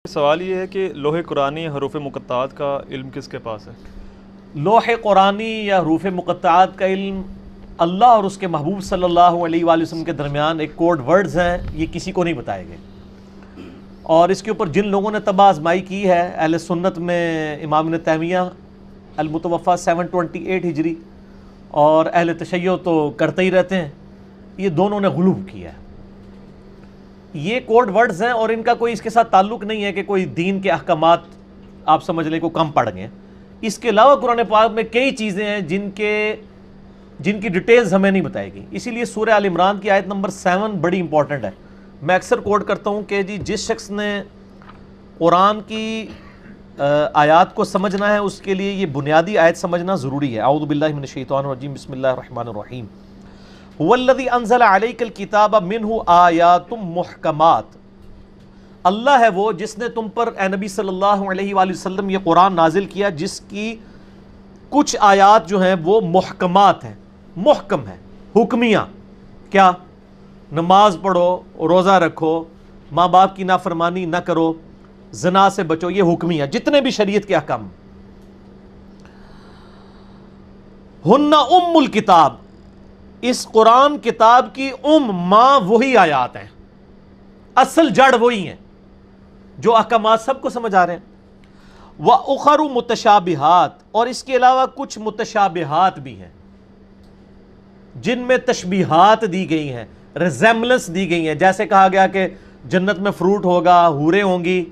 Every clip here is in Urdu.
سوال یہ ہے کہ لوح قرآنی حروف مقطعات کا علم کس کے پاس ہے؟ لوح قرآنی یا حروف مقطعات کا علم اللہ اور اس کے محبوب صلی اللہ علیہ وآلہ وسلم کے درمیان ایک کوڈ ورڈز ہیں، یہ کسی کو نہیں بتائے گئے. اور اس کے اوپر جن لوگوں نے طبع آزمائی کی ہے، اہل سنت میں امام ابن تیمیہ المتوفیٰ 728 ہجری اور اہل تشیع تو کرتے ہی رہتے ہیں، یہ دونوں نے غلو کیا ہے. یہ کوڈ ورڈز ہیں اور ان کا کوئی اس کے ساتھ تعلق نہیں ہے کہ کوئی دین کے احکامات آپ سمجھ لیں کو کم پڑ گئے. اس کے علاوہ قرآن پاک میں کئی چیزیں ہیں جن کی ڈیٹیلز ہمیں نہیں بتائی گئی. اسی لیے سورہ آل عمران کی آیت نمبر 7 بڑی امپورٹنٹ ہے. میں اکثر کوٹ کرتا ہوں کہ جس شخص نے قرآن کی آیات کو سمجھنا ہے اس کے لیے یہ بنیادی آیت سمجھنا ضروری ہے. اعوذ باللہ من الشیطان الرجیم، بسم اللہ الرحمن الرحیم. هو الذی انزل علیک الکتاب منہ آیات محکمات. اللہ ہے وہ جس نے تم پر اے نبی صلی اللہ علیہ وآلہ وسلم یہ قرآن نازل کیا جس کی کچھ آیات جو ہیں وہ محکمات ہیں، محکم ہیں، حکمیاں. کیا؟ نماز پڑھو، روزہ رکھو، ماں باپ کی نافرمانی نہ کرو، زنا سے بچو، یہ حکمیاں جتنے بھی شریعت کے احکام. ہن ام الکتاب، اس قرآن کتاب کی ماں وہی آیات ہیں، اصل جڑ وہی ہیں جو احکامات سب کو سمجھ آ رہے ہیں. وَأُخَرُ مُتَشَابِهَاتِ، اور اس کے علاوہ کچھ متشابہات بھی ہیں جن میں تشبیہات دی گئی ہیں، ریزیمبلنس دی گئی ہیں. جیسے کہا گیا کہ جنت میں فروٹ ہوگا، حوریں ہوں گی.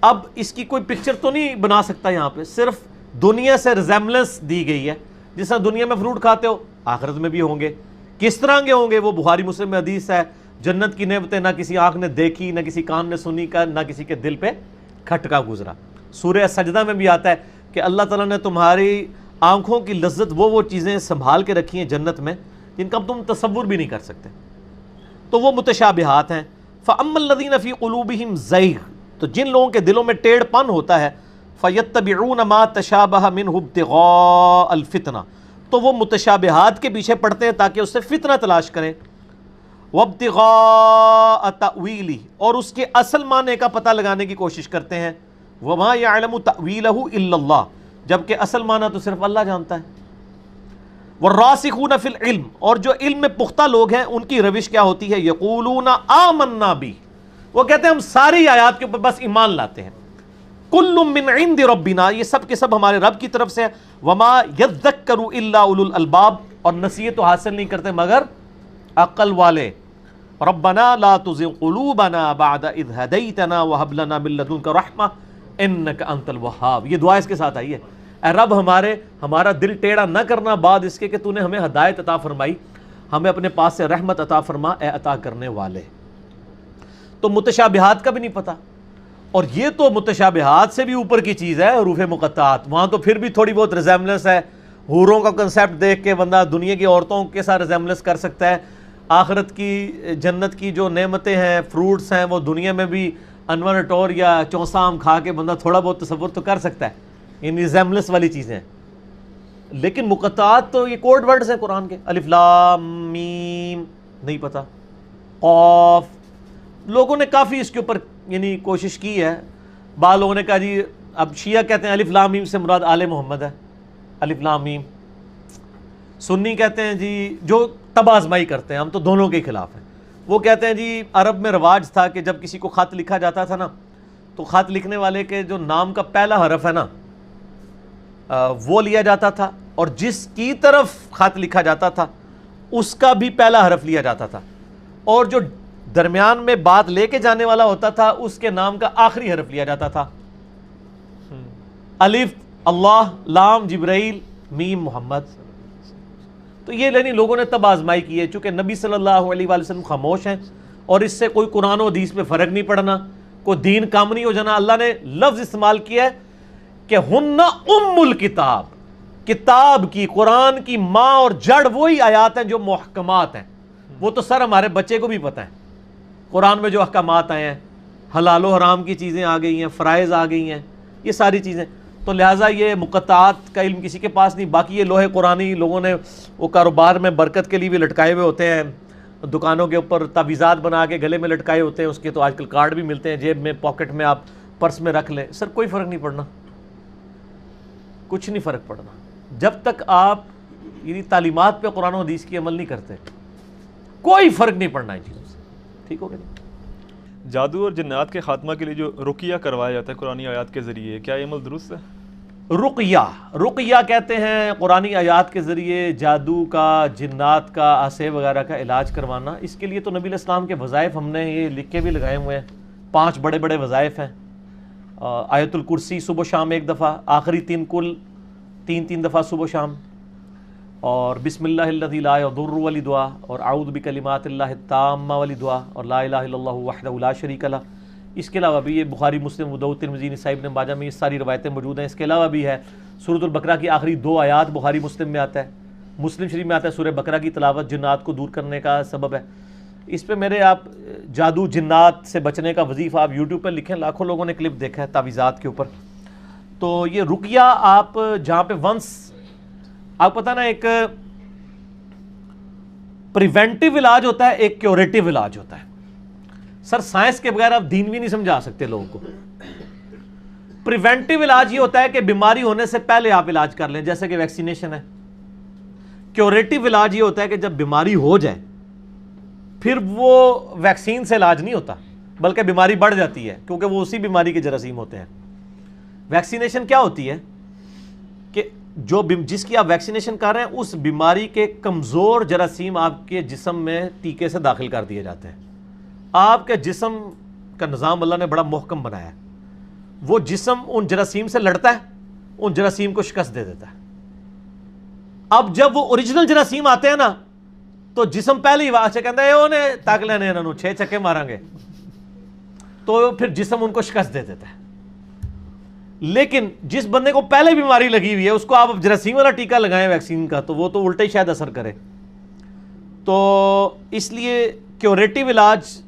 اب اس کی کوئی پکچر تو نہیں بنا سکتا یہاں پہ، صرف دنیا سے ریزیمبلنس دی گئی ہے. جس طرح دنیا میں فروٹ کھاتے ہو آخرت میں بھی ہوں گے. کس طرح کے ہوں گے وہ بخاری مسلم میں حدیث ہے. جنت کی نعمتیں نہ کسی آنکھ نے دیکھی، نہ کسی کان نے سنی، نہ کسی کے دل پہ کھٹکا گزرا. سورہ سجدہ میں بھی آتا ہے کہ اللہ تعالیٰ نے تمہاری آنکھوں کی لذت وہ چیزیں سنبھال کے رکھی ہیں جنت میں جن کا تم تصور بھی نہیں کر سکتے. تو وہ متشابہات ہیں. فَأَمَّا الَّذِينَ فِي قُلُوبِهِمْ زَيْغٌ، تو جن لوگوں کے دلوں میں ٹیڑھ پن ہوتا ہے، فَيَتَّبِعُونَ مَا تَشَابَهَ مِنْهُ ابْتِغَاءَ الْفِتْنَةِ، تو وہ متشابہات کے پیچھے پڑتے ہیں تاکہ اس سے فتنہ تلاش کریں. وَابْتِغَاءَ تَأْوِيلِهِ، اور اس کے اصل معنی کا پتہ لگانے کی کوشش کرتے ہیں. وَمَا يَعْلَمُ تَأْوِيلَهُ إِلَّا اللَّهُ، جبکہ اصل معنی تو صرف اللہ جانتا ہے. وَالرَّاسِخُونَ فِي الْعِلْمِ، اور جو علم میں پختہ لوگ ہیں ان کی روش کیا ہوتی ہے؟ يَقُولُونَ آمَنَّا بِهِ، وہ کہتے ہیں ہم ساری آیات کے اوپر بس ایمان لاتے ہیں. كُلٌّ مِّنْ عِنْدِ رَبِّنَا، یہ سب کے سب ہمارے رب کی طرف سے. وَمَا يَذَّكَّرُ إِلَّا أُولُو الْأَلْبَابِ، اور نصیحت تو حاصل نہیں کرتے مگر عقل والے. رَبَّنَا لَا تُزِغْ قُلُوبَنَا بَعْدَ إِذْ هَدَيْتَنَا وَهَبْ لَنَا مِن لَّدُنكَ رَحْمَةً إِنَّكَ أَنتَ الْوَهَّابُ. یہ دعا اس کے ساتھ آئی ہے، اے رب ہمارا دل ٹیڑھا نہ کرنا بعد اس کے کہ تو نے ہمیں ہدایت عطا فرمائی، ہمیں اپنے پاس سے رحمت عطا فرما اے عطا کرنے والے. تو متشابہات کا بھی نہیں پتہ. اور یہ تو متشابہات سے بھی اوپر کی چیز ہے حروف مقطعات. وہاں تو پھر بھی تھوڑی بہت ریزیمبلنس ہے. حوروں کا کنسیپٹ دیکھ کے بندہ دنیا کی عورتوں کے ساتھ ریزیمبلنس کر سکتا ہے. آخرت کی جنت کی جو نعمتیں ہیں، فروٹس ہیں، وہ دنیا میں بھی انور ٹور یا چونسا آم کھا کے بندہ تھوڑا بہت تصور تو کر سکتا ہے. ان ریزیمبلنس والی چیزیں ہیں. لیکن مقطعات تو یہ کوڈ ورڈز ہیں قرآن کے. الف لام میم نہیں پتہ، قاف. لوگوں نے کافی اس کے اوپر یعنی کوشش کی ہے. بعض لوگوں نے کہا جی اب شیعہ کہتے ہیں الف لام میم سے مراد آل محمد ہے، الف لام میم. سنی کہتے ہیں جی جو طبع آزمائی کرتے ہیں، ہم تو دونوں کے خلاف ہیں، وہ کہتے ہیں جی عرب میں رواج تھا کہ جب کسی کو خط لکھا جاتا تھا نا تو خط لکھنے والے کے جو نام کا پہلا حرف ہے نا وہ لیا جاتا تھا، اور جس کی طرف خط لکھا جاتا تھا اس کا بھی پہلا حرف لیا جاتا تھا، اور جو درمیان میں بات لے کے جانے والا ہوتا تھا اس کے نام کا آخری حرف لیا جاتا تھا. الف اللہ، لام جبرائیل، میم محمد. تو یہ یعنی لوگوں نے تب آزمائی کی ہے. چونکہ نبی صلی اللہ علیہ وآلہ وسلم خاموش ہیں اور اس سے کوئی قرآن و حدیث میں فرق نہیں پڑنا، کوئی دین کام نہیں ہو جانا. اللہ نے لفظ استعمال کیا ہے کہ ہن ام الکتاب، کتاب کی، قرآن کی ماں اور جڑ وہی آیات ہیں جو محکمات ہیں. وہ تو سر ہمارے بچے کو بھی پتہ ہے. قرآن میں جو احکامات آئے ہیں، حلال و حرام کی چیزیں آ گئی ہیں، فرائض آ گئی ہیں، یہ ساری چیزیں. تو لہٰذا یہ مقطعات کا علم کسی کے پاس نہیں. باقی یہ لوح قرآنی لوگوں نے وہ کاروبار میں برکت کے لیے بھی لٹکائے ہوئے ہوتے ہیں، دکانوں کے اوپر تعویذات بنا کے گلے میں لٹکائے ہوتے ہیں. اس کے تو آج کل کارڈ بھی ملتے ہیں، جیب میں پاکٹ میں آپ پرس میں رکھ لیں، سر کوئی فرق نہیں پڑنا، کچھ نہیں فرق پڑنا جب تک آپ یعنی تعلیمات پہ قرآن و حدیث کی عمل نہیں کرتے، کوئی فرق نہیں پڑنا ان چیزوں سے، ٹھیک ہو گیا؟ جادو اور جنات کے خاتمہ کے لیے جو رقیہ کروایا جاتا ہے قرآنی آیات کے ذریعے، کیا یہ عمل درست ہے؟ رقیہ کہتے ہیں قرآنی آیات کے ذریعے جادو کا، جنات کا، عصے وغیرہ کا علاج کروانا۔ اس کے لیے تو نبی علیہ السلام کے وظائف ہم نے یہ لکھ کے بھی لگائے ہوئے ہیں، 5 بڑے بڑے وظائف ہیں۔ آیت الکرسی صبح و شام 1 دفعہ، آخری 3 کل 3 دفعہ صبح و شام، اور بسم اللہ الذی لا یضر والی دعا، اور اعوذ بکلمات اللہ التامہ والی دعا، اور لا الہ الا اللہ وحدہ لا شریک لہ۔ اس کے علاوہ بھی یہ بخاری، مسلم، ابو داؤد، ترمذی، نسائی، ابن ماجہ میں یہ ساری روایتیں موجود ہیں۔ اس کے علاوہ بھی ہے سورۃ البقرہ کی آخری 2 آیات بخاری مسلم میں آتا ہے، مسلم شریف میں آتا ہے سورہ بقرہ کی تلاوت جنات کو دور کرنے کا سبب ہے۔ اس پہ میرے آپ جادو جنات سے بچنے کا وظیفہ آپ یوٹیوب پہ لکھیں، لاکھوں لوگوں نے کلپ دیکھا ہے تعویذات کے اوپر۔ تو یہ رقیہ آپ جہاں پہ ونس آپ پتہ نا، ایک پریونٹیو علاج ہوتا ہے، ایک کیوریٹیو علاج ہوتا ہے۔ سر سائنس کے بغیر آپ دین بھی نہیں سمجھا سکتے لوگوں کو۔ پریونٹیو علاج یہ ہوتا ہے کہ بیماری ہونے سے پہلے آپ علاج کر لیں، جیسے کہ ویکسینیشن ہے۔ کیوریٹیو علاج یہ ہوتا ہے کہ جب بیماری ہو جائے پھر وہ ویکسین سے علاج نہیں ہوتا، بلکہ بیماری بڑھ جاتی ہے، کیونکہ وہ اسی بیماری کے جراثیم ہوتے ہیں۔ ویکسینیشن کیا ہوتی ہے کہ جس کی آپ ویکسینیشن کر رہے ہیں اس بیماری کے کمزور جراثیم آپ کے جسم میں ٹیکے سے داخل کر دیے جاتے ہیں۔ آپ کے جسم کا نظام اللہ نے بڑا محکم بنایا ہے، وہ جسم ان جراثیم سے لڑتا ہے، ان جراثیم کو شکست دے دیتا ہے۔ اب جب وہ اوریجنل جراثیم آتے ہیں نا تو جسم پہلے ہی واچے کہتا ہے انہیں تاک لینے انہوں 6 چھکے ماریں گے، تو پھر جسم ان کو شکست دے دیتا ہے۔ لیکن جس بندے کو پہلے بیماری لگی ہوئی ہے اس کو آپ جراثیم والا ٹیکہ لگائیں ویکسین کا، تو وہ تو الٹا ہی شاید اثر کرے۔ تو اس لیے کیوریٹیو علاج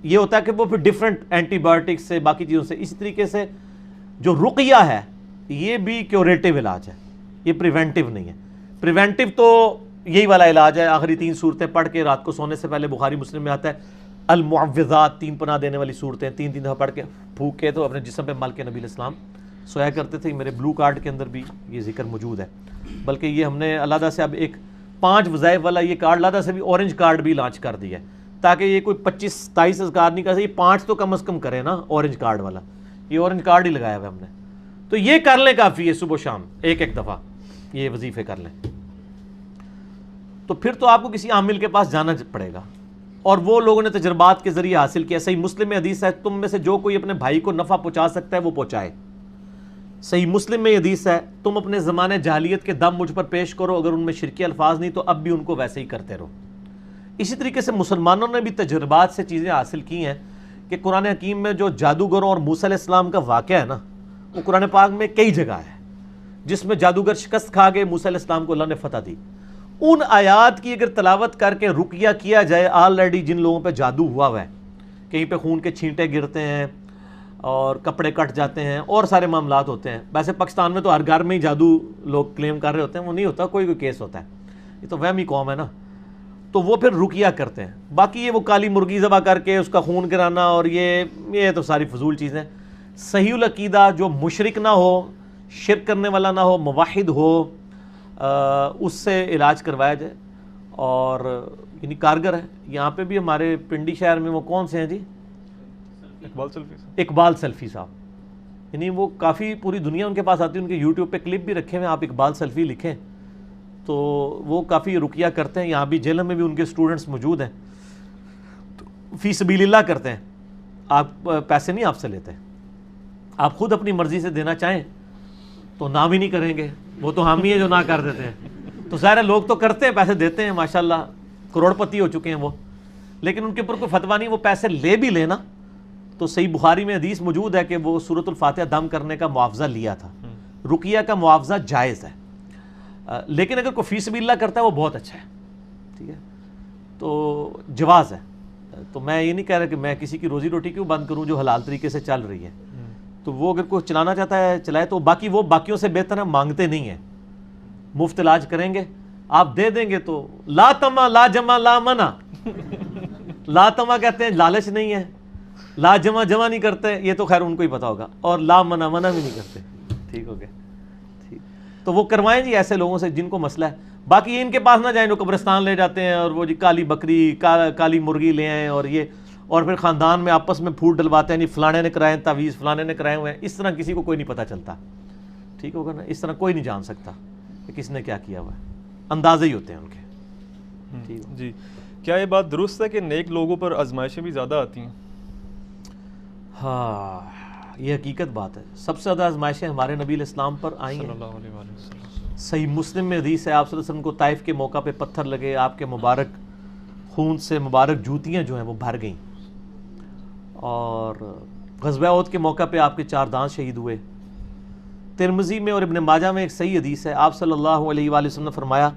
یہ ہوتا ہے کہ وہ پھر ڈیفرنٹ اینٹی بایوٹک سے، باقی چیزوں سے، اسی طریقے سے جو رقیہ ہے یہ بھی کیوریٹیو علاج ہے، یہ پریونٹیو نہیں ہے۔ پریونٹیو تو یہی والا علاج ہے، آخری 3 سورتیں پڑھ کے رات کو سونے سے پہلے، بخاری مسلم میں آتا ہے المعوذات، 3 پناہ دینے والی صورتیں 3 دفعہ پڑھ کے پھونک کے تو اپنے جسم پہ مل کے نبی علیہ السلام سویا کرتے تھے۔ میرے بلو کارڈ کے اندر بھی یہ ذکر موجود ہے، بلکہ یہ ہم نے علیحدہ سے اب ایک 5 وظائف والا یہ کارڈ علیحدہ سے بھی اورنج کارڈ بھی لانچ کر دیا ہے، تاکہ یہ کوئی 25-27 اذکار نہیں کر سکے، 5 تو کم از کم کرے نا اورنج کارڈ والا۔ یہ اورنج کارڈ ہی لگایا ہوا ہم نے، تو یہ کر لیں کافی ہے، صبح شام 1 دفعہ یہ وظیفے کر لیں، تو پھر تو آپ کو کسی عامل کے پاس جانا پڑے گا، اور وہ لوگوں نے تجربات کے ذریعے حاصل کیا۔ صحیح مسلم میں حدیث ہے، تم میں سے جو کوئی اپنے بھائی کو نفع پہنچا سکتا ہے وہ پہنچائے۔ صحیح مسلم میں حدیث ہے، تم اپنے زمانے جاہلیت کے دم مجھ پر پیش کرو، اگر ان میں شرکی الفاظ نہیں تو اب بھی ان کو ویسے ہی کرتے رہو۔ اسی طریقے سے مسلمانوں نے بھی تجربات سے چیزیں حاصل کی ہیں کہ قرآن حکیم میں جو جادوگروں اور موسیٰ علیہ السلام کا واقعہ ہے نا، وہ قرآن پاک میں کئی جگہ ہے جس میں جادوگر شکست کھا گئے، موسیٰ علیہ السلام کو اللہ نے فتح دی۔ ان آیات کی اگر تلاوت کر کے رقیہ کیا جائے، آلریڈی جن لوگوں پہ جادو ہوا ہے، کہیں پہ خون کے چھینٹے گرتے ہیں اور کپڑے کٹ جاتے ہیں اور سارے معاملات ہوتے ہیں۔ ویسے پاکستان میں تو ہر گھر میں ہی جادو لوگ کلیم کر رہے ہوتے ہیں، وہ نہیں ہوتا، کوئی کیس ہوتا ہے، یہ تو وہمی قوم ہے نا، تو وہ پھر رقیہ کرتے ہیں۔ باقی یہ وہ کالی مرغی ذبح کر کے اس کا خون گرانا اور یہ تو ساری فضول چیزیں۔ صحیح العقیدہ جو مشرک نہ ہو، شرک کرنے والا نہ ہو، موحد ہو، اس سے علاج کروایا جائے، اور یعنی کارگر ہے۔ یہاں پہ بھی ہمارے پنڈی شہر میں وہ کون سے ہیں جی، اقبال سلفی صاحب، یعنی وہ کافی پوری دنیا ان کے پاس آتی ہے، ان کے یوٹیوب پہ کلپ بھی رکھے ہوئے ہیں، آپ اقبال سلفی لکھیں تو وہ کافی رقیہ کرتے ہیں۔ یہاں بھی جیلم میں بھی ان کے سٹوڈنٹس موجود ہیں، فی سبیل اللہ کرتے ہیں، آپ پیسے نہیں آپ سے لیتے، آپ خود اپنی مرضی سے دینا چاہیں تو نہ بھی نہیں کریں گے، وہ تو ہم ہی ہیں جو نہ کر دیتے ہیں۔ تو ظاہر ہے لوگ تو کرتے ہیں، پیسے دیتے ہیں، ماشاءاللہ کروڑ پتی ہو چکے ہیں وہ، لیکن ان کے اوپر کوئی فتویٰ نہیں، وہ پیسے لے بھی لینا تو صحیح بخاری میں حدیث موجود ہے کہ وہ سورۃ الفاتحہ دم کرنے کا معاوضہ لیا تھا۔ رقیہ کا معاوضہ جائز ہے، لیکن اگر کوئی فی سبیل اللہ کرتا ہے وہ بہت اچھا ہے، ٹھیک ہے، تو جواز ہے۔ تو میں یہ نہیں کہہ رہا کہ میں کسی کی روزی روٹی کیوں بند کروں جو حلال طریقے سے چل رہی ہے، تو وہ اگر کوئی چلانا چاہتا ہے چلائے، تو باقی وہ باقیوں سے بہتر ہے، مانگتے نہیں ہیں، مفت علاج کریں گے، آپ دے دیں گے تو لا تما لا جمع لا منع، لا تما کہتے ہیں لالچ نہیں ہے، لا جمع جمع نہیں کرتے، یہ تو خیر ان کو ہی پتا ہوگا، اور لا منع منع بھی نہیں کرتے. ٹھیک ہو گیا، ٹھیک. تو وہ کروائیں جی ایسے لوگوں سے جن کو مسئلہ ہے. باقی یہ ان کے پاس نہ جائیں جو قبرستان لے جاتے ہیں اور وہ جی کالی بکری کالی مرغی لے آئیں اور یہ، اور پھر خاندان میں آپس میں پھوٹ ڈلواتے ہیں، نہیں فلانے نے کرائے تعویذ، فلانے نے کرائے ہوئے ہیں. اس طرح کسی کو کوئی نہیں پتہ چلتا. ٹھیک ہوگا نا، اس طرح کوئی نہیں جان سکتا کہ کس نے کیا کیا ہوا ہے، اندازے ہی ہوتے ہیں ان کے. جی کیا یہ بات درست ہے کہ نیک لوگوں پر آزمائشیں بھی زیادہ آتی ہیں؟ ہاں یہ حقیقت بات ہے. سب سے زیادہ آزمائشیں ہمارے نبی علیہ السلام پر آئی صلی ہیں. اللہ علیہ وآلہ وسلم. صحیح مسلم میں حدیث ہے، آپ صلی اللہ علیہ وسلم کو طائف کے موقع پہ پتھر لگے، آپ کے مبارک خون سے مبارک جوتیاں جو ہیں وہ بھر گئیں، اور غزوہ احد کے موقع پہ آپ کے 4 دانت شہید ہوئے. ترمذی میں اور ابن ماجہ میں ایک صحیح حدیث ہے، آپ صلی اللہ علیہ وآلہ وسلم نے فرمایا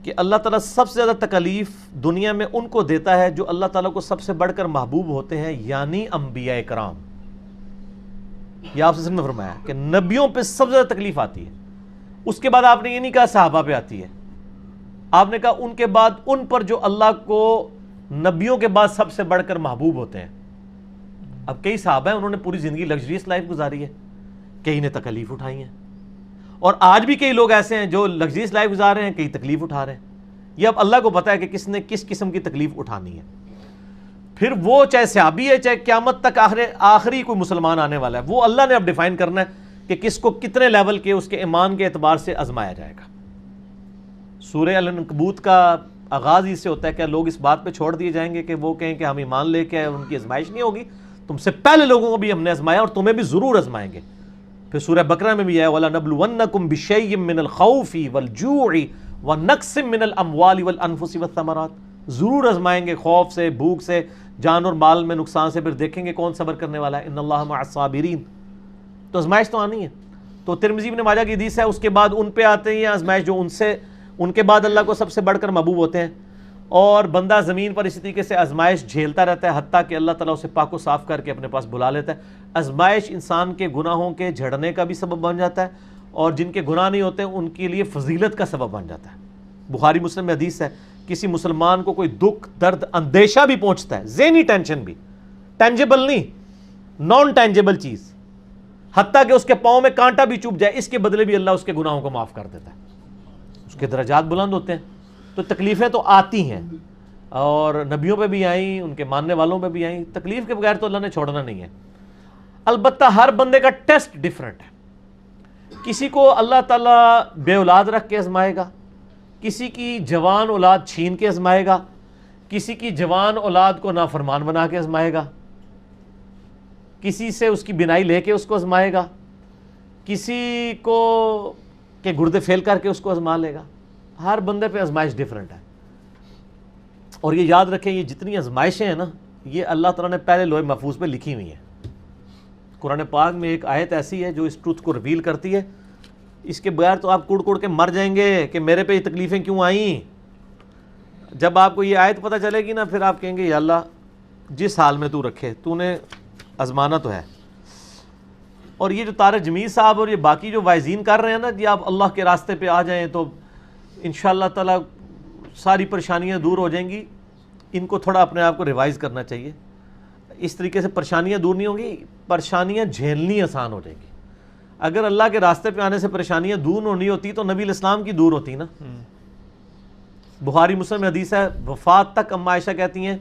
کہ اللہ تعالیٰ سب سے زیادہ تکلیف دنیا میں ان کو دیتا ہے جو اللہ تعالیٰ کو سب سے بڑھ کر محبوب ہوتے ہیں، یعنی انبیاء کرام. یہ آپ سے نے فرمایا کہ نبیوں پہ سب سے زیادہ تکلیف آتی ہے. اس کے بعد آپ نے یہ نہیں کہا صحابہ پہ آتی ہے، آپ نے کہا ان کے بعد ان پر جو اللہ کو نبیوں کے بعد سب سے بڑھ کر محبوب ہوتے ہیں. اب کئی صحابہ ہیں انہوں نے پوری زندگی لگژریس لائف گزاری ہے، کئی نے تکلیف اٹھائی ہیں، اور آج بھی کئی لوگ ایسے ہیں جو لگژریس لائف گزار رہے ہیں، کئی تکلیف اٹھا رہے ہیں. یہ اب اللہ کو پتا ہے کہ کس نے کس قسم کی تکلیف اٹھانی ہے. پھر وہ چاہے صحابی ہے، چاہے قیامت تک آخری کوئی مسلمان آنے والا ہے، وہ اللہ نے اب ڈیفائن کرنا ہے کہ کس کو کتنے لیول کے اس کے ایمان کے اعتبار سے آزمایا جائے گا. سورہ العنکبوت کا آغاز اس سے ہوتا ہے کہ لوگ اس بات پہ چھوڑ دیے جائیں گے کہ وہ کہیں کہ ہم ایمان لے کے ان کی آزمائش نہیں ہوگی، تم سے پہلے لوگوں کو بھی ہم نے آزمایا اور تمہیں بھی ضرور آزمائیں گے. پھر سورہ بقرہ میں بھی ہے وَلَنَبْلُوَنَّكُمْ بِشَيْءٍ مِّنَ الْخَوْفِ وَالْجُوعِ وَنَقْصٍ مِّنَ الْأَمْوَالِ وَالْأَنفُسِ وَالثَّمَرَاتِ. ضرور آزمائیں گے، خوف سے، بھوک سے، جان اور مال میں نقصان سے، پھر دیکھیں گے کون صبر کرنے والا ہے. ان اللہ مع الصابرین. تو آزمائش تو آنی ہے. تو ترمذی ابن ماجہ کی حدیث ہے، اس کے بعد ان پہ آتے ہیں آزمائش جو ان کے بعد اللہ کو سب سے بڑھ کر محبوب ہوتے ہیں. اور بندہ زمین پر اسی طریقے سے آزمائش جھیلتا رہتا ہے حتیٰ کہ اللہ تعالیٰ اسے پاک و صاف کر کے اپنے پاس بلا لیتا ہے. آزمائش انسان کے گناہوں کے جھڑنے کا بھی سبب بن جاتا ہے، اور جن کے گناہ نہیں ہوتے ان کے لیے فضیلت کا سبب بن جاتا ہے. بخاری مسلم میں حدیث ہے، کسی مسلمان کو کوئی دکھ درد اندیشہ بھی پہنچتا ہے، ذہنی ٹینشن بھی، ٹینجیبل نہیں، نان ٹینجیبل چیز، حتیٰ کہ اس کے پاؤں میں کانٹا بھی چوب جائے، اس کے بدلے بھی اللہ اس کے گناہوں کو معاف کر دیتا ہے، اس کے درجات بلند ہوتے ہیں. تو تکلیفیں تو آتی ہیں، اور نبیوں پہ بھی آئیں، ان کے ماننے والوں پہ بھی آئیں. تکلیف کے بغیر تو اللہ نے چھوڑنا نہیں ہے. البتہ ہر بندے کا ٹیسٹ ڈیفرنٹ ہے. کسی کو اللہ تعالیٰ بے اولاد رکھ کے آزمائے گا، کسی کی جوان اولاد چھین کے آزمائے گا، کسی کی جوان اولاد کو نافرمان بنا کے آزمائے گا، کسی سے اس کی بینائی لے کے اس کو آزمائے گا، کسی کو کے گردے فیل کر کے اس کو آزما لے گا. ہر بندے پہ آزمائش ڈیفرنٹ ہے. اور یہ یاد رکھیں، یہ جتنی آزمائشیں ہیں نا، یہ اللہ تعالیٰ نے پہلے لوح محفوظ پہ لکھی ہوئی ہیں. قرآن پاک میں ایک آیت ایسی ہے جو اس ٹروتھ کو ریویل کرتی ہے. اس کے بغیر تو آپ کڑ کڑ کے مر جائیں گے کہ میرے پہ یہ تکلیفیں کیوں آئیں. جب آپ کو یہ آیت پتہ چلے گی نا، پھر آپ کہیں گے یا اللہ جس حال میں تو رکھے، تو نے آزمانا تو ہے. اور یہ جو طارق جمیل صاحب اور یہ باقی جو وائزین کر رہے ہیں نا، جی آپ اللہ کے راستے پہ آ جائیں تو انشاءاللہ تعالیٰ ساری پریشانیاں دور ہو جائیں گی. ان کو تھوڑا اپنے آپ کو ریوائز کرنا چاہیے. اس طریقے سے پریشانیاں دور نہیں ہوں گی، پریشانیاں جھیلنی آسان ہو جائیں گی. اگر اللہ کے راستے پہ آنے سے پریشانیاں دور ہونی ہوتی تو نبی الاسلام کی دور ہوتی نا. بخاری مسلم میں حدیث ہے، وفات تک اما عائشہ کہتی ہیں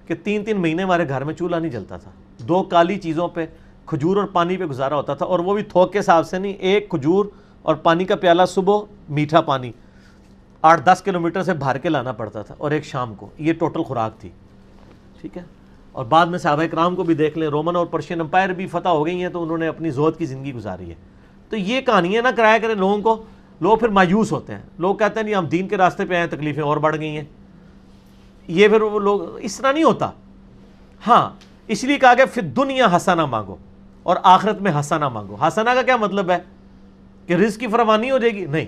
کہ 3 مہینے ہمارے گھر میں چولہا نہیں جلتا تھا. 2 کالی چیزوں پہ، کھجور اور پانی پہ گزارا ہوتا تھا، اور وہ بھی تھوک کے حساب سے نہیں. 1 کھجور اور پانی کا پیالہ صبح، میٹھا پانی 8-10 کلومیٹر سے بھر کے لانا پڑتا تھا، اور 1 شام کو. یہ ٹوٹل خوراک تھی. ٹھیک ہے. اور بعد میں صحابہ کرام کو بھی دیکھ لیں، رومن اور پرشین امپائر بھی فتح ہو گئی ہیں تو انہوں نے اپنی زہد کی زندگی گزاری ہے. تو یہ کہانیاں نہ کرایا کریں لوگوں کو. لوگ پھر مایوس ہوتے ہیں، لوگ کہتے ہیں نہیں ہم دین کے راستے پہ آئے ہیں، تکلیفیں اور بڑھ گئی ہیں. یہ پھر وہ لوگ، اس طرح نہیں ہوتا. ہاں اس لیے کہا کہ پھر دنیا حسنہ مانگو اور آخرت میں حسنہ مانگو. حسنہ کا کیا مطلب ہے کہ رزق کی فراوانی ہو جائے گی؟ نہیں،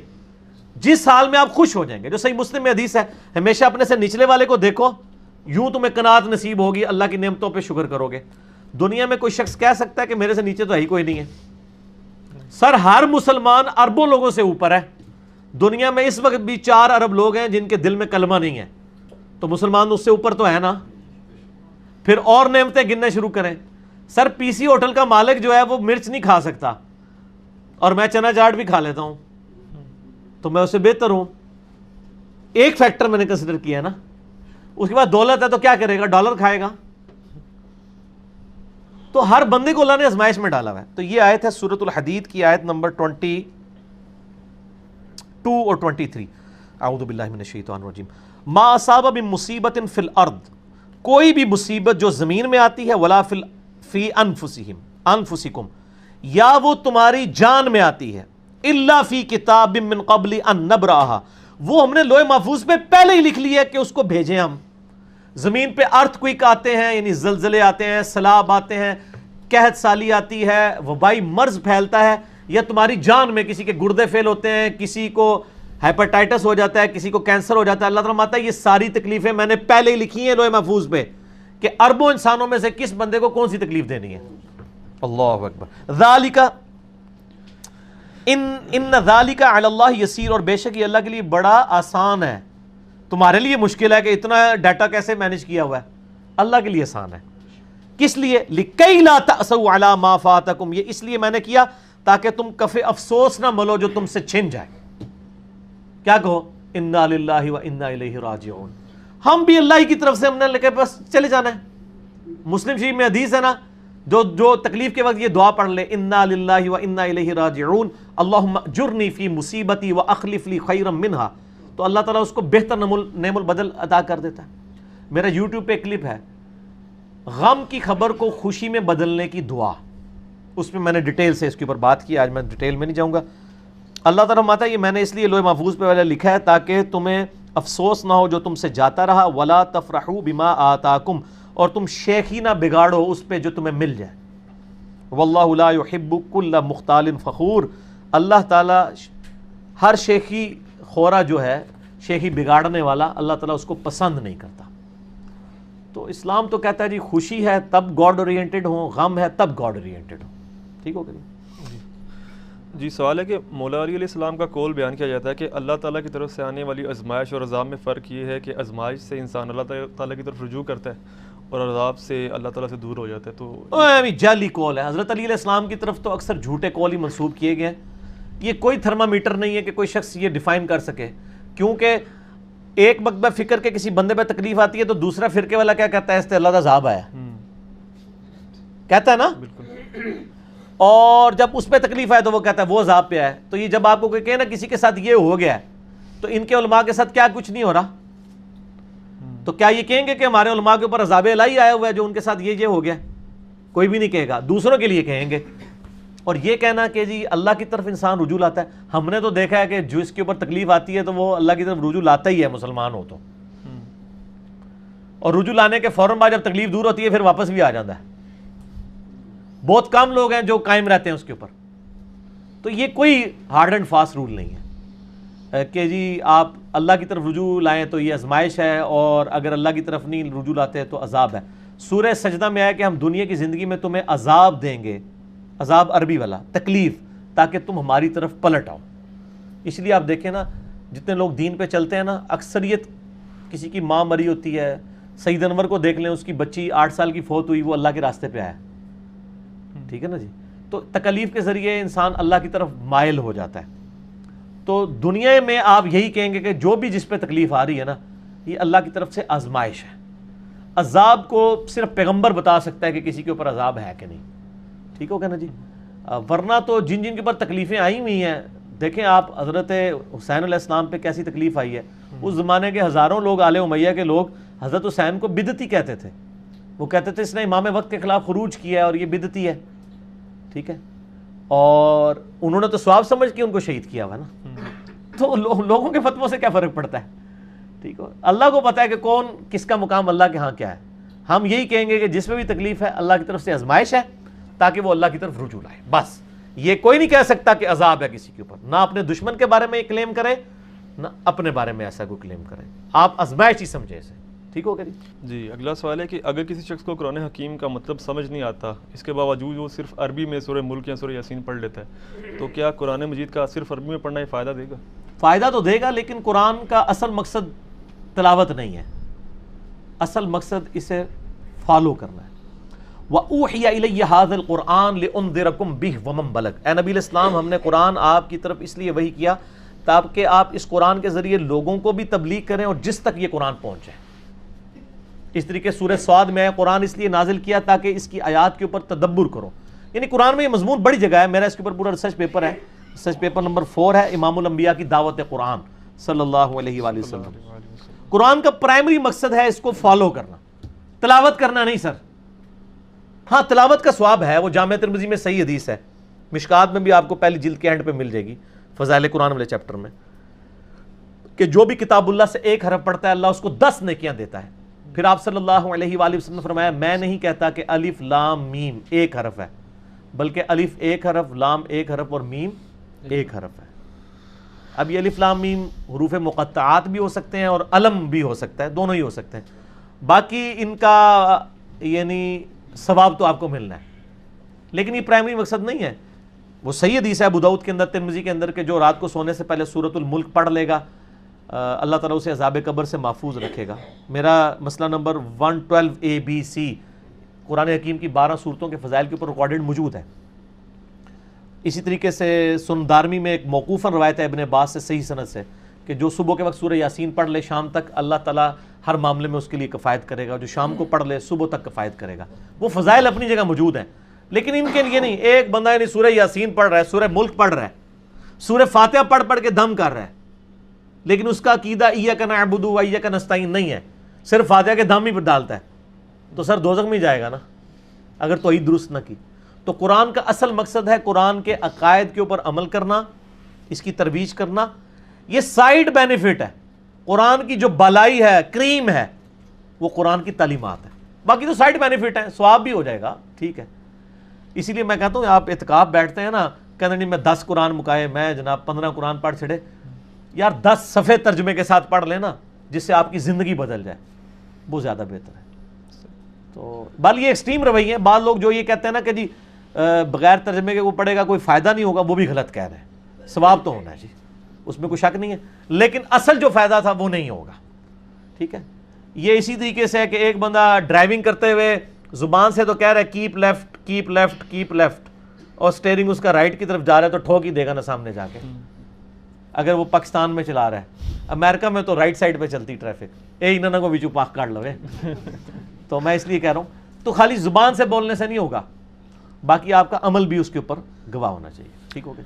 جس حال میں آپ خوش ہو جائیں گے. جو صحیح مسلم میں حدیث ہے، ہمیشہ اپنے سے نچلے والے کو دیکھو، یوں تمہیں قناعت نصیب ہوگی، اللہ کی نعمتوں پہ شکر کرو گے. دنیا میں کوئی شخص کہہ سکتا ہے کہ میرے سے نیچے تو ہی کوئی نہیں ہے؟ سر ہر مسلمان اربوں لوگوں سے اوپر ہے. دنیا میں اس وقت بھی 4 ارب لوگ ہیں جن کے دل میں کلمہ نہیں ہے، تو مسلمان اس سے اوپر تو ہے نا. پھر اور نعمتیں گننا شروع کریں. سر پی سی ہوٹل کا مالک جو ہے وہ مرچ نہیں کھا سکتا اور میں چنا چاٹ بھی کھا لیتا ہوں, تو میں اسے بہتر ہوں. ایک فیکٹر میں نے کنسیڈر کیا نا. اس کے بعد دولت ہے تو کیا کرے گا, ڈالر کھائے گا. تو ہر بندے کو اللہ نے آزمائش میں ڈالا ہوا ہے. تو یہ آیت ہے سورۃ الحدید کی آیت نمبر 22 اور 23. اعوذ باللہ من الشیطان الرجیم. ما اصاب من مصیبت فی الارض, کوئی بھی مصیبت جو زمین میں آتی ہے, ولا فی انفسکم, یا وہ تمہاری جان میں آتی ہے, الا فی کتاب من قبل ان نبرأہا, وہ ہم نے لوح محفوظ پہ پہلے ہی لکھ لیا ہے کہ اس کو بھیجیں ہم. زمین پہ ارتھ کوئک آتے ہیں, یعنی زلزلے آتے ہیں, سیلاب آتے ہیں, قحط سالی آتی ہے, وبائی مرض پھیلتا ہے, یا تمہاری جان میں کسی کے گردے فیل ہوتے ہیں, کسی کو ہیپاٹائٹس ہو جاتا ہے, کسی کو کینسر ہو جاتا ہے. اللہ تعالیٰ فرماتا ہے یہ ساری تکلیفیں میں نے پہلے ہی لکھی ہیں لوح محفوظ پہ کہ اربوں انسانوں میں سے کس بندے کو کون سی تکلیف دینی ہے. اللہ اکبر. ذالک ان ذالک علی اللہ یسیر, اور بے شک یہ اللہ کے لیے بڑا آسان ہے. تمہارے لیے مشکل ہے کہ اتنا ڈیٹا کیسے مینج کیا ہوا ہے, اللہ کے لیے آسان ہے. کس لیے؟ لکی لا تأسوا علی ما فاتکم, یہ اس لیے میں نے کیا تاکہ تم کف افسوس نہ ملو جو تم سے چھن جائے. کیا کہو, انا للہ و انا الیہ راجعون, ہم بھی اللہ کی طرف سے, ہم نے لکھے بس چلے جانا ہے. مسلم شریف میں حدیث ہے نا, جو تکلیف کے وقت یہ دعا پڑھ لے, انا للہ و انا الیہ راجعون اللہم اجرنی فی مصیبتی و اخلف لی خیرا منہا, تو اللہ تعالیٰ اس کو بہتر نعم البدل عطا کر دیتا ہے. میرا یوٹیوب پہ ایک کلپ ہے, غم کی خبر کو خوشی میں بدلنے کی دعا, اس میں نے ڈیٹیل سے اس کے اوپر بات کی, آج میں ڈیٹیل میں نہیں جاؤں گا. اللہ تعالیٰ فرماتا ہے یہ میں نے اس لیے لوح محفوظ پہ والا لکھا ہے تاکہ تمہیں افسوس نہ ہو جو تم سے جاتا رہا, ولا تفرحوا بما آتاکم, اور تم شیخی نہ بگاڑو اس پہ جو تمہیں مل جائے. واللہ لا يحب کل مختال فخور, اللہ تعالیٰ ہر شیخی خورا جو ہے, شیخی بگاڑنے والا, اللہ تعالیٰ اس کو پسند نہیں کرتا. تو اسلام تو کہتا ہے جی خوشی ہے تب گاڈ اورینٹڈ ہوں, غم ہے تب گاڈ اورینٹڈ ہوں. ٹھیک ہو گیا جی. سوال ہے کہ مولا علی علیہ السلام کا قول بیان کیا جاتا ہے کہ اللہ تعالیٰ کی طرف سے آنے والی آزمائش اور عذاب میں فرق یہ ہے کہ آزمائش سے انسان اللہ تعالیٰ کی طرف رجوع کرتا ہے اور عذاب سے اللہ تعالیٰ سے دور ہو جاتا ہے. تو جعلی قول ہے. حضرت علی علیہ السلام کی طرف تو اکثر جھوٹے قول ہی منسوب کیے گئے ہیں. یہ کوئی تھرمامیٹر نہیں ہے کہ کوئی شخص یہ ڈیفائن کر سکے, کیونکہ ایک مکتبہ فکر کے کسی بندے پہ تکلیف آتی ہے تو دوسرا فرقے والا کیا کہتا ہے, اس سے اللہ کا عذاب آیا, کہتا ہے نا. بالکل. اور جب اس پہ تکلیف آئے تو وہ کہتا ہے وہ عذاب پہ آئے. تو یہ جب آپ کو کوئی کہے نا کسی کے ساتھ یہ ہو گیا ہے, تو ان کے علماء کے ساتھ کیا کچھ نہیں ہو رہا, تو کیا یہ کہیں گے کہ ہمارے علماء کے اوپر عذاب الہی آیا ہوا ہے جو ان کے ساتھ یہ ہو گیا؟ کوئی بھی نہیں کہے گا, دوسروں کے لیے کہیں گے. اور یہ کہنا کہ جی اللہ کی طرف انسان رجوع لاتا ہے, ہم نے تو دیکھا ہے کہ جو اس کے اوپر تکلیف آتی ہے تو وہ اللہ کی طرف رجوع لاتا ہی ہے, مسلمان ہو تو. اور رجوع لانے کے فوراً بعد جب تکلیف دور ہوتی ہے پھر واپس بھی آ جاتا ہے. بہت کم لوگ ہیں جو قائم رہتے ہیں اس کے اوپر. تو یہ کوئی ہارڈ اینڈ فاسٹ رول نہیں ہے کہ جی آپ اللہ کی طرف رجوع لائیں تو یہ آزمائش ہے, اور اگر اللہ کی طرف نہیں رجوع لاتے تو عذاب ہے. سورہ سجدہ میں آیا کہ ہم دنیا کی زندگی میں تمہیں عذاب دیں گے, عذاب عربی والا تکلیف, تاکہ تم ہماری طرف پلٹ آؤ. اس لیے آپ دیکھیں نا جتنے لوگ دین پہ چلتے ہیں نا, اکثریت کسی کی ماں مری ہوتی ہے. سید انور کو دیکھ لیں, اس کی بچی 8 سال کی فوت ہوئی, وہ اللہ کے راستے پہ آیا. ٹھیک ہے نا جی. تو تکلیف کے ذریعے انسان اللہ کی طرف مائل ہو جاتا ہے. تو دنیا میں آپ یہی کہیں گے کہ جو بھی جس پہ تکلیف آ رہی ہے نا, یہ اللہ کی طرف سے آزمائش ہے. عذاب کو صرف پیغمبر بتا سکتا ہے کہ کسی کے اوپر عذاب ہے کہ نہیں. ٹھیک ہو گیا نا جی. ورنہ تو جن کے اوپر تکلیفیں آئی ہوئی ہیں, دیکھیں آپ حضرت حسین علیہ السلام پہ کیسی تکلیف آئی ہے. اس زمانے کے ہزاروں لوگ, آل امیہ کے لوگ, حضرت حسین کو بدعتی کہتے تھے. وہ کہتے تھے اس نے امام وقت کے خلاف خروج کیا ہے اور یہ بدعتی ہے. ٹھیک ہے. اور انہوں نے تو ثواب سمجھ کے ان کو شہید کیا ہوا نا. تو لوگوں کے فتووں سے کیا فرق پڑتا ہے. ٹھیک ہو, اللہ کو پتا ہے کہ کون کس کا مقام اللہ کے ہاں کیا ہے. ہم یہی کہیں گے کہ جس میں بھی تکلیف ہے اللہ کی طرف سے آزمائش ہے, تاکہ وہ اللہ کی طرف رجوع لائے. بس یہ کوئی نہیں کہہ سکتا کہ عذاب ہے کسی کے اوپر, نہ اپنے دشمن کے بارے میں یہ کلیم کرے, نہ اپنے بارے میں ایسا کوئی کلیم کرے. آپ آزمائش ہی سمجھے اسے. ٹھیک ہو گیا جی. اگلا سوال ہے کہ اگر کسی شخص کو قرآن حکیم کا مطلب سمجھ نہیں آتا, اس کے باوجود وہ صرف عربی میں سورہ ملک یا سورہ یاسین پڑھ لیتا ہے, تو کیا قرآن مجید کا صرف عربی میں پڑھنا یہ فائدہ دے گا؟ فائدہ تو دے گا, لیکن قرآن کا اصل مقصد تلاوت نہیں ہے. اصل مقصد اسے فالو کرنا ہے. وَأُوحِيَ إِلَيَّ هَذَا الْقُرْآنُ لِأُنذِرَكُم بِهِ وَمَن بَلَغَ. اے نبی الاسلام، ہم نے قرآن آپ کی طرف اس لیے وحی کیا تاکہ آپ اس قرآن کے ذریعے لوگوں کو بھی تبلیغ کریں اور جس تک یہ قرآن پہنچے. اس طریقے سورہ صاد میں قرآن اس لیے نازل کیا تاکہ اس کی آیات کے اوپر تدبر کرو. یعنی قرآن میں یہ مضمون بڑی جگہ ہے. میرا اس کے اوپر پورا ریسرچ پیپر ہے. ریسرچ پیپر نمبر 4 ہے امام الانبیاء کی دعوت قرآن صلی اللہ علیہ وآلہ وسلم. قرآن کا پرائمری مقصد ہے اس کو فالو کرنا، تلاوت کرنا نہیں سر. ہاں تلاوت کا ثواب ہے، وہ جامع ترمذی میں صحیح حدیث ہے، مشکات میں بھی آپ کو پہلی جلد کے اینڈ پہ مل جائے گی فضائل قرآن والے چیپٹر میں، کہ جو بھی کتاب اللہ سے ایک حرف پڑھتا ہے اللہ اس کو 10 نیکیاں دیتا ہے. پھر آپ صلی اللہ علیہ وآلہ وسلم نے فرمایا میں نہیں کہتا کہ الف لام میم ایک حرف ہے، بلکہ الف ایک حرف، لام ایک حرف اور میم ایک حرف ہے. اب یہ الف لام میم حروف مقطعات بھی ہو سکتے ہیں اور علم بھی ہو سکتا ہے، دونوں ہی ہو سکتے ہیں. باقی ان کا یعنی ثواب تو آپ کو ملنا ہے، لیکن یہ پرائمری مقصد نہیں ہے. وہ صحیح حدیث ہے ابو داؤد کے اندر، ترمذی کے اندر، کہ جو رات کو سونے سے پہلے سورۃ الملک پڑھ لے گا اللہ تعالیٰ اسے عذاب قبر سے محفوظ رکھے گا. میرا مسئلہ نمبر 112ABC قرآن حکیم کی 12 صورتوں کے فضائل کے اوپر ریکارڈڈ موجود ہے. اسی طریقے سے سنن دارمی میں ایک موقوفاً روایت ہے ابن عباس سے صحیح سند سے کہ جو صبح کے وقت سورہ یاسین پڑھ لے شام تک اللہ تعالیٰ ہر معاملے میں اس کے لیے کفایت کرے گا، جو شام کو پڑھ لے صبح تک کفایت کرے گا. وہ فضائل اپنی جگہ موجود ہیں، لیکن ان کے لیے نہیں. ایک بندہ یعنی سورہ یاسین پڑھ رہا ہے، سورہ ملک پڑھ رہا ہے، سورہ فاتحہ پڑھ پڑھ کے دم کر رہا ہے، لیکن اس کا عقیدہ ایاک نعبد و ایاک نستعین نہیں ہے، صرف فاتحہ کے دم ہی پر ڈالتا ہے، تو سر دوزخ میں جائے گا نا اگر توحید درست نہ کی. تو قرآن کا اصل مقصد ہے قرآن کے عقائد کے اوپر عمل کرنا، اس کی ترویج کرنا. یہ سائیڈ بینیفٹ ہے. قرآن کی جو بالائی ہے، کریم ہے، وہ قرآن کی تعلیمات ہے. باقی تو سائیڈ بینیفٹ ہے، ثواب بھی ہو جائے گا، ٹھیک ہے. اسی لیے میں کہتا ہوں آپ اعتکاف بیٹھتے ہیں نا، کہتے نہیں میں 10 قرآن مکائے، میں جناب 15 قرآن پڑھ چھڑے. یار 10 صفحے ترجمے کے ساتھ پڑھ لینا جس سے آپ کی زندگی بدل جائے، وہ زیادہ بہتر ہے. تو بال یہ ایکسٹریم رویے ہیں. بعض لوگ جو یہ کہتے ہیں نا کہ جی بغیر ترجمے کے وہ پڑھے گا کوئی فائدہ نہیں ہوگا، وہ بھی غلط کہہ رہے ہیں. ثواب تو ہونا ہے جی، اس میں کوئی شک نہیں ہے، لیکن اصل جو فائدہ تھا وہ نہیں ہوگا، ٹھیک ہے. یہ اسی طریقے سے ہے کہ ایک بندہ ڈرائیونگ کرتے ہوئے زبان سے تو کہہ رہا ہے keep left keep left keep left, اور سٹیئرنگ اس کا رائٹ کی طرف جا رہا ہے تو ٹھوک ہی دے گا نا سامنے جا کے، اگر وہ پاکستان میں چلا رہا ہے. امریکہ میں تو رائٹ سائڈ پہ چلتی ٹریفک، اے انہوں کو ویچو پاک کاٹ لوے. تو میں اس لیے کہہ رہا ہوں تو خالی زبان سے بولنے سے نہیں ہوگا، باقی آپ کا عمل بھی اس کے اوپر گواہ ہونا چاہیے. ٹھیک ہو گیا.